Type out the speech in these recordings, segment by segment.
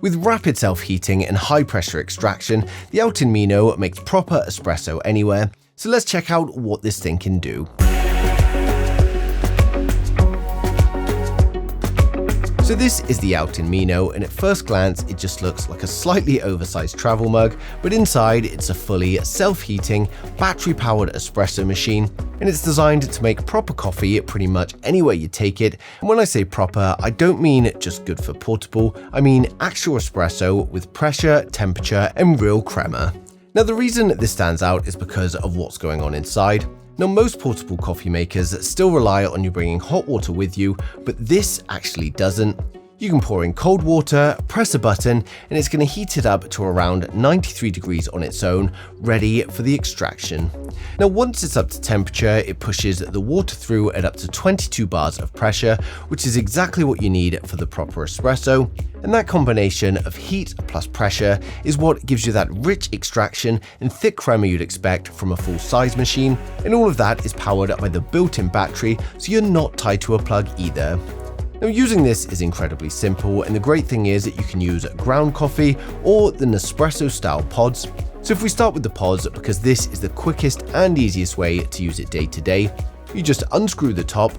With rapid self-heating and high-pressure extraction, the OutIn Mino makes proper espresso anywhere, so let's check out what this thing can do. So this is the OutIn Mino, and at first glance it just looks like a slightly oversized travel mug, but inside it's a fully self-heating, battery-powered espresso machine, and it's designed to make proper coffee pretty much anywhere you take it. And when I say proper, I don't mean just good for portable, I mean actual espresso with pressure, temperature, and real crema. Now the reason this stands out is because of what's going on inside. Now most portable coffee makers still rely on you bringing hot water with you, but this actually doesn't. You can pour in cold water, press a button, and it's going to heat it up to around 93 degrees on its own, ready for the extraction. Now once it's up to temperature, it pushes the water through at up to 22 bars of pressure, which is exactly what you need for the proper espresso. And that combination of heat plus pressure is what gives you that rich extraction and thick crema you'd expect from a full-size machine, and all of that is powered by the built-in battery, so you're not tied to a plug either. Now using this is incredibly simple, and the great thing is that you can use ground coffee or the Nespresso style pods. So if we start with the pods, because this is the quickest and easiest way to use it day to day, you just unscrew the top,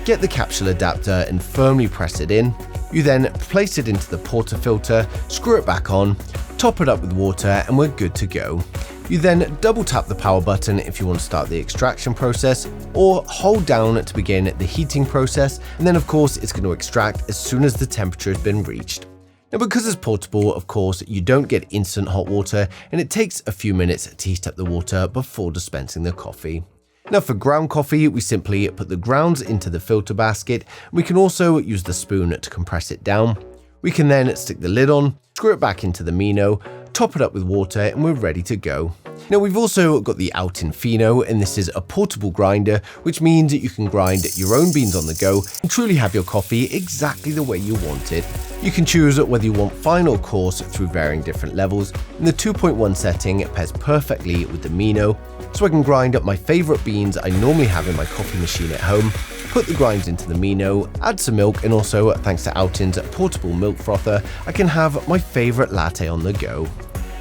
get the capsule adapter and firmly press it in. You then place it into the portafilter, screw it back on, top it up with water, and we're good to go. You then double tap the power button if you want to start the extraction process, or hold down to begin the heating process, and then of course it's going to extract as soon as the temperature has been reached. Now because it's portable, of course, you don't get instant hot water, and it takes a few minutes to heat up the water before dispensing the coffee. Now for ground coffee, we simply put the grounds into the filter basket. We can also use the spoon to compress it down. We can then stick the lid on, screw it back into the Mino, top it up with water, and we're ready to go. Now we've also got the OutIn Mino, and this is a portable grinder, which means that you can grind your own beans on the go and truly have your coffee exactly the way you want it. You can choose whether you want fine or coarse through varying different levels, and the 2.1 setting pairs perfectly with the Mino, so I can grind up my favorite beans I normally have in my coffee machine at home, put the grinds into the Mino, add some milk, and also thanks to OutIn's portable milk frother, I can have my favorite latte on the go.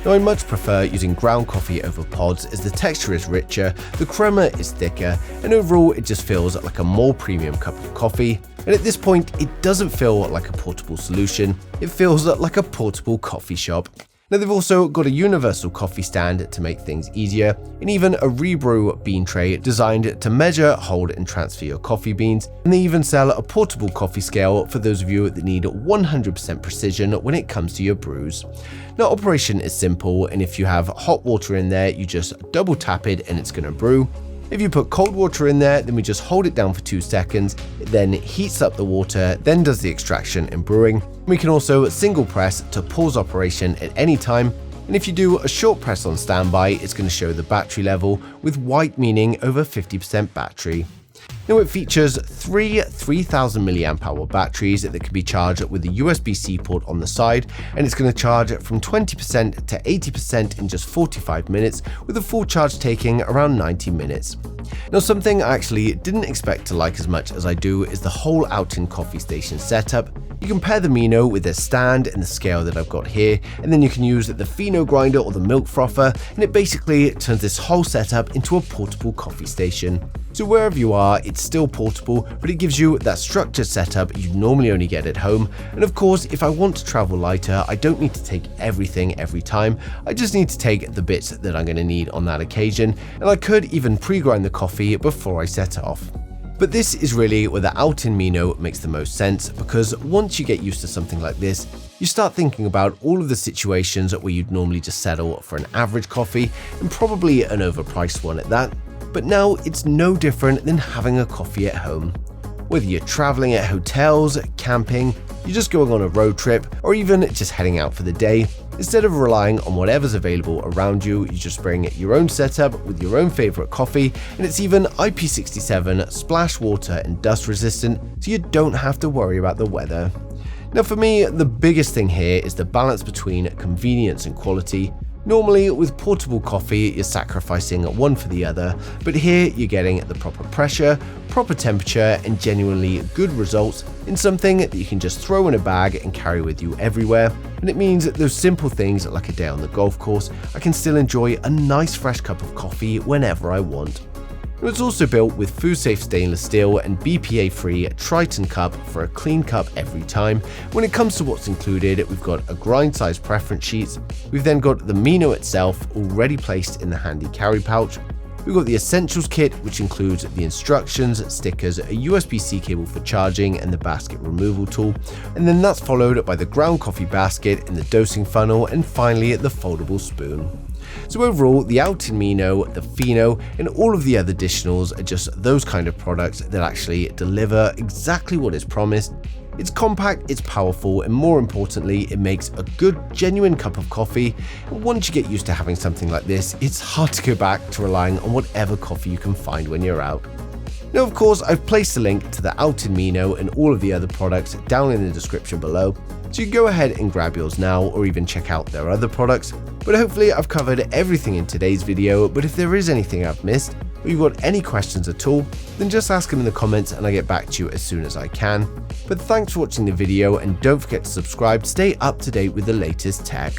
Now I much prefer using ground coffee over pods, as the texture is richer, the crema is thicker, and overall it just feels like a more premium cup of coffee. And at this point, it doesn't feel like a portable solution, it feels like a portable coffee shop. Now they've also got a universal coffee stand to make things easier, and even a rebrew bean tray designed to measure, hold, and transfer your coffee beans. And they even sell a portable coffee scale for those of you that need 100% precision when it comes to your brews. Now operation is simple, and if you have hot water in there, you just double tap it and it's going to brew. If you put cold water in there, then we just hold it down for 2 seconds, it then heats up the water, then does the extraction and brewing. We can also single press to pause operation at any time, and if you do a short press on standby, it's going to show the battery level, with white meaning over 50% battery. Now it features 3 3000 mAh batteries that can be charged with a USB-C port on the side, and it's going to charge from 20% to 80% in just 45 minutes, with a full charge taking around 90 minutes. Now something I actually didn't expect to like as much as I do is the whole OutIn coffee station setup. You can pair the Mino with their stand and the scale that I've got here, and then you can use the Pheno grinder or the milk frother, and it basically turns this whole setup into a portable coffee station. So wherever you are, it's still portable, but it gives you that structured setup you normally only get at home. And of course, if I want to travel lighter, I don't need to take everything every time. I just need to take the bits that I'm going to need on that occasion, and I could even pre-grind the coffee before I set off. But this is really where the OutIn Mino makes the most sense, because once you get used to something like this, you start thinking about all of the situations where you'd normally just settle for an average coffee, and probably an overpriced one at that. But now it's no different than having a coffee at home. Whether you're traveling at hotels, camping, you're just going on a road trip, or even just heading out for the day, instead of relying on whatever's available around you, you just bring your own setup with your own favorite coffee, and it's even IP67 splash water and dust resistant, so you don't have to worry about the weather. Now for me, the biggest thing here is the balance between convenience and quality. Normally, with portable coffee, you're sacrificing one for the other, but here you're getting the proper pressure, proper temperature, and genuinely good results in something that you can just throw in a bag and carry with you everywhere. And it means that those simple things like a day on the golf course, I can still enjoy a nice fresh cup of coffee whenever I want. It was also built with food-safe stainless steel and BPA-free Triton cup for a clean cup every time. When it comes to what's included, we've got a grind-size preference sheet, we've then got the Mino itself already placed in the handy carry pouch, we've got the essentials kit, which includes the instructions, stickers, a USB-C cable for charging, and the basket removal tool, and then that's followed by the ground coffee basket and the dosing funnel, and finally the foldable spoon. So overall, the OutIn Mino, the Pheno, and all of the other additionals are just those kind of products that actually deliver exactly what is promised. It's compact, it's powerful, and more importantly, it makes a good, genuine cup of coffee. And once you get used to having something like this, it's hard to go back to relying on whatever coffee you can find when you're out. Now, of course, I've placed a link to the OutIn Mino and all of the other products down in the description below, so you can go ahead and grab yours now or even check out their other products. But hopefully I've covered everything in today's video, but if there is anything I've missed, or you've got any questions at all, then just ask them in the comments and I'll get back to you as soon as I can. But thanks for watching the video, and don't forget to subscribe to stay up to date with the latest tech.